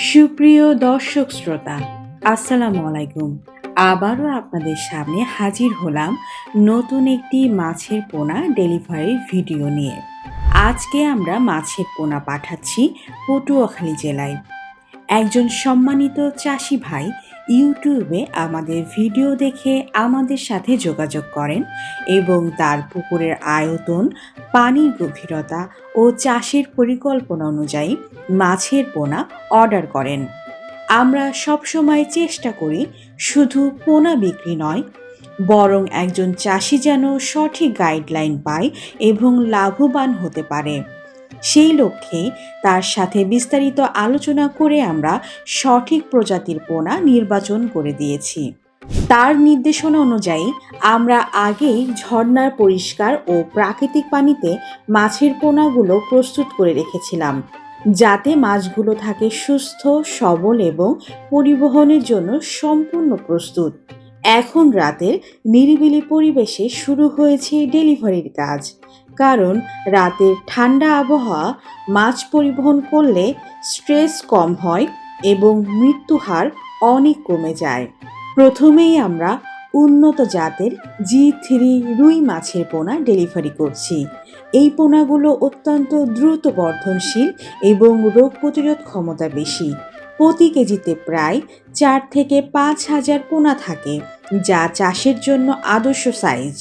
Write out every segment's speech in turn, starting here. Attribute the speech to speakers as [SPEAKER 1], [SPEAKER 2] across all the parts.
[SPEAKER 1] সুপ্রিয় দর্শক শ্রোতা, আসসালামু আলাইকুম। আবারও আপনাদের সামনে হাজির হলাম নতুন একটি মাছের পোনা ডেলিভারির ভিডিও নিয়ে। আজকে আমরা মাছের পোনা পাঠাচ্ছি পটুয়াখালী জেলায়। একজন সম্মানিত চাষি ভাই ইউটিউবে আমাদের ভিডিও দেখে আমাদের সাথে যোগাযোগ করেন এবং তার পুকুরের আয়তন, পানির গভীরতা ও চাষের পরিকল্পনা অনুযায়ী মাছের পোনা অর্ডার করেন। আমরা সবসময় চেষ্টা করি শুধু পোনা বিক্রি নয়, বরং একজন চাষি যেন সঠিক গাইডলাইন পায় এবং লাভবান হতে পারে। সেই লক্ষ্যে তার সাথে বিস্তারিত আলোচনা করে আমরা সঠিক প্রজাতির পোনা নির্বাচন করে দিয়েছি। তার নির্দেশনা অনুযায়ী আমরা আগেই ঝর্ণার পরিষ্কার ও প্রাকৃতিক পানিতে মাছের পোনাগুলো প্রস্তুত করে রেখেছিলাম, যাতে মাছগুলো থাকে সুস্থ, সবল এবং পরিবহনের জন্য সম্পূর্ণ প্রস্তুত। এখন রাতের নিরিবিলি পরিবেশে শুরু হয়েছে ডেলিভারির কাজ, কারণ রাতের ঠান্ডা আবহাওয়া মাছ পরিবহন করলে স্ট্রেস কম হয় এবং মৃত্যু হার অনেক কমে যায়। প্রথমেই আমরা উন্নত জাতের G3 রুই মাছের পোনা ডেলিভারি করছি। এই পোনাগুলো অত্যন্ত দ্রুত বর্ধনশীল এবং রোগ প্রতিরোধ ক্ষমতা বেশি। প্রতি কেজিতে প্রায় 4 থেকে 5,000 পোনা থাকে, যা চাষের জন্য আদর্শ সাইজ।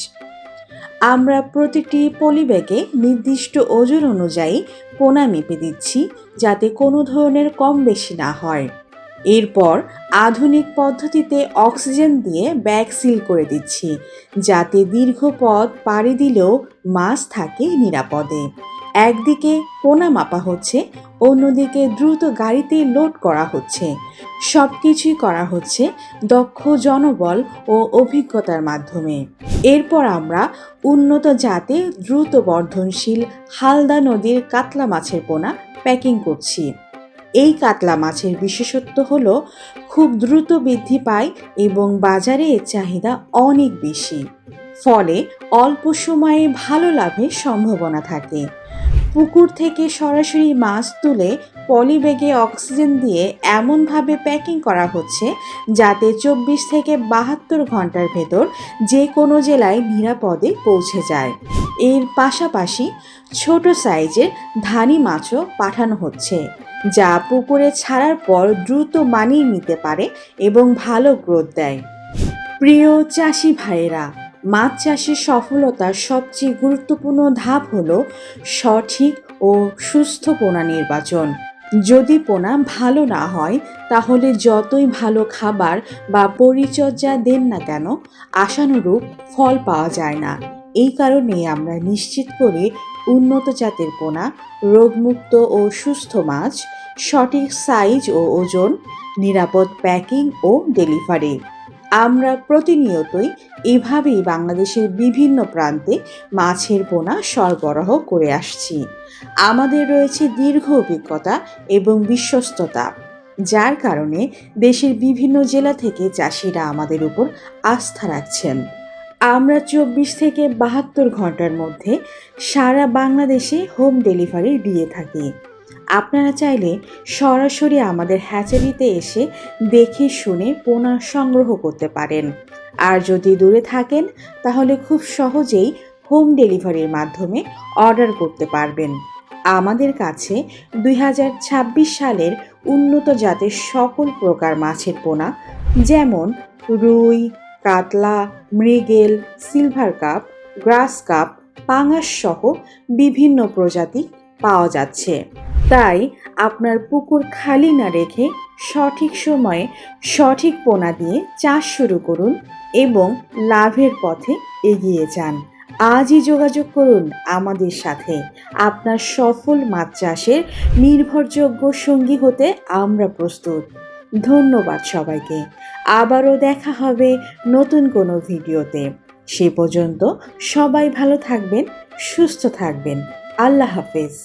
[SPEAKER 1] আমরা প্রতিটি পলিব্যাগে নির্দিষ্ট ওজন অনুযায়ী পোনা মেপে দিচ্ছি, যাতে কোনো ধরনের কম বেশি না হয়। এরপর আধুনিক পদ্ধতিতে অক্সিজেন দিয়ে ব্যাগ সিল করে দিচ্ছি, যাতে দীর্ঘ পথ পাড়ি দিলেও মাছ থাকে নিরাপদে। একদিকে পোনা মাপা হচ্ছে, অন্যদিকে দ্রুত গাড়িতে লোড করা হচ্ছে। সব কিছুই করা হচ্ছে দক্ষ জনবল ও অভিজ্ঞতার মাধ্যমে। এরপর আমরা উন্নত জাতে দ্রুত বর্ধনশীল হালদা নদীর কাতলা মাছের পোনা প্যাকিং করছি। এই কাতলা মাছের বিশেষত্ব হলো খুব দ্রুত বৃদ্ধি পায় এবং বাজারে এর চাহিদা অনেক বেশি, ফলে অল্প সময়ে ভালো লাভের সম্ভাবনা থাকে। পুকুর থেকে সরাসরি মাছ তুলে পলিব্যাগে অক্সিজেন দিয়ে এমনভাবে প্যাকিং করা হচ্ছে যাতে 24 থেকে 72 ঘন্টার ভেতর যে কোনো জেলায় নিরাপদে পৌঁছে যায়। এর পাশাপাশি ছোট সাইজের ধানি মাছও পাঠানো হচ্ছে, যা পুকুরে ছাড়ার পর দ্রুত মানিয়ে নিতে পারে এবং ভালো গ্রোথ দেয়। প্রিয় চাষি ভাইয়েরা, মাছ চাষের সফলতার সবচেয়ে গুরুত্বপূর্ণ ধাপ হলো সঠিক ও সুস্থ পোনা নির্বাচন। যদি পোনা ভালো না হয়, তাহলে যতই ভালো খাবার বা পরিচর্যা দেন না কেন, আশানুরূপ ফল পাওয়া যায় না। এই কারণে আমরা নিশ্চিত করি উন্নত জাতের পোনা, রোগমুক্ত ও সুস্থ মাছ, সঠিক সাইজ ও ওজন, নিরাপদ প্যাকিং ও ডেলিভারি। আমরা প্রতিনিয়তই এভাবেই বাংলাদেশের বিভিন্ন প্রান্তে মাছের পোনা সরবরাহ করে আসছি। আমাদের রয়েছে দীর্ঘ অভিজ্ঞতা এবং বিশ্বস্ততা, যার কারণে দেশের বিভিন্ন জেলা থেকে চাষিরা আমাদের উপর আস্থা রাখছেন। আমরা 24 থেকে 72 ঘন্টার মধ্যে সারা বাংলাদেশে হোম ডেলিভারি দিয়ে থাকি। আপনারা চাইলে সরাসরি আমাদের হ্যাচারিতে এসে দেখে শুনে পোনা সংগ্রহ করতে পারেন। আর যদি দূরে থাকেন, তাহলে খুব সহজেই হোম ডেলিভারির মাধ্যমে অর্ডার করতে পারবেন। আমাদের কাছে 2026 সালের উন্নত জাতের সকল প্রকার মাছের পোনা, যেমন রুই, কাতলা, মৃগেল, সিলভার কাপ, গ্রাস কাপ, পাঙাশ সহ বিভিন্ন প্রজাতি পাওয়া যাচ্ছে। তাই আপনার পুকুর খালি না রেখে সঠিক সময়ে সঠিক পোনা দিয়ে চাষ শুরু করুন এবং লাভের পথে এগিয়ে যান। আজই যোগাযোগ করুন আমাদের সাথে। আপনার সফল মাছ চাষের নির্ভরযোগ্য সঙ্গী হতে আমরা প্রস্তুত। ধন্যবাদ সবাইকে। আবারও দেখা হবে নতুন কোনো ভিডিওতে। সে পর্যন্ত সবাই ভালো থাকবেন, সুস্থ থাকবেন। আল্লাহ হাফেজ।